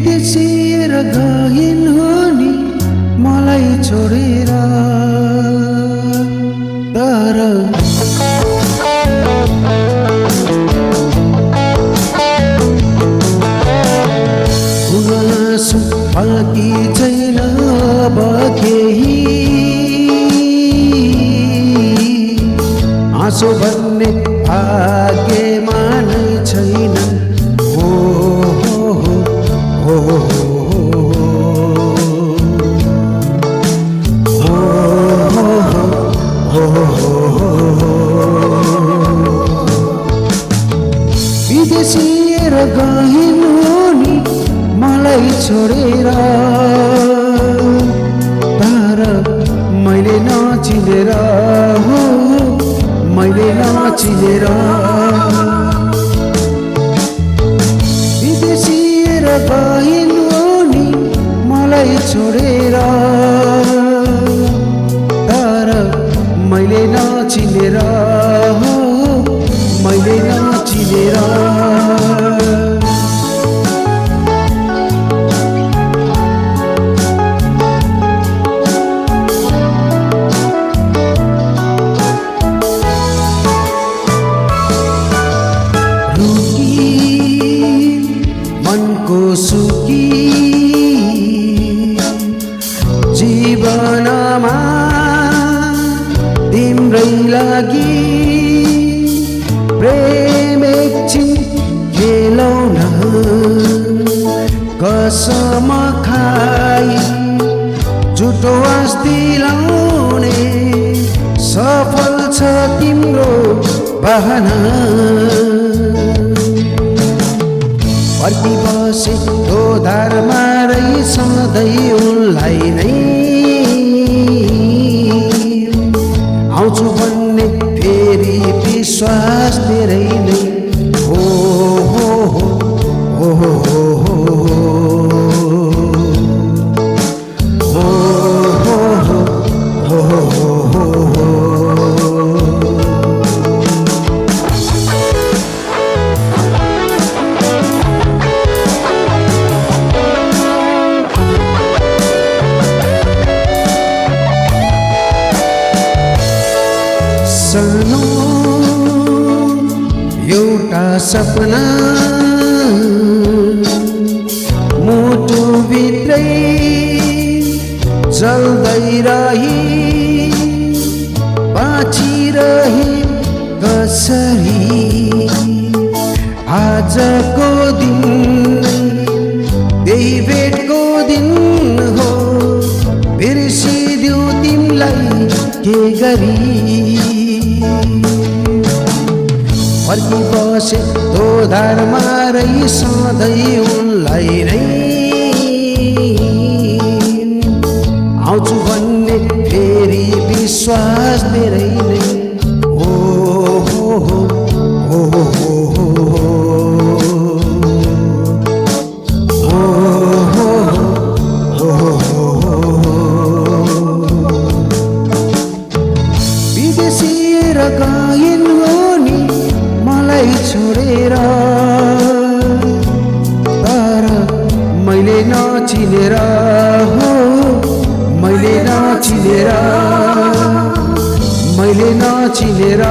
बिर्सिएर गइन् हो नि मलाई छोडेर तर गुनासो बाँकी छैन अब केही आँसु भन्ने भाग्यमा नै छैन हो विदेशिएर गइन् हो नि मलाई छोडेर तर मैले नचिनेर हो मैले नचिनेर विदेशिएर गइन् हो नि मलाई छोडेर तर मैले नचिनेर हो मैले नचिनेर मनको सुकी जीवनमा तिम्रै लागि प्रेम एकछिन खेलौ न कसम खाई झुटो आश दिलाउने सफल छ तिम्रो बहाना पर्खिबसे धारमा रही सधैँ उनलाई नै आउँछु भन्ने फेरि विश्वास धेरै नै हो सानो एउटा सपना मुटुभित्रै जल्दै रही बाँचिरहे कसरी आजको दिन त्यही भेटको दिन हो बिर्सिदिऊ तिमीलाई के गरी पर्खिबसे धारमा रही सधैँ उनलाई नै आउँछु भन्ने फेरि विश्वास धेरै नै विदेशिएर गइन् हो नि मलाई छोडेर तर मैले नचिनेर हो मैले नचिनेर मैले नचिनेर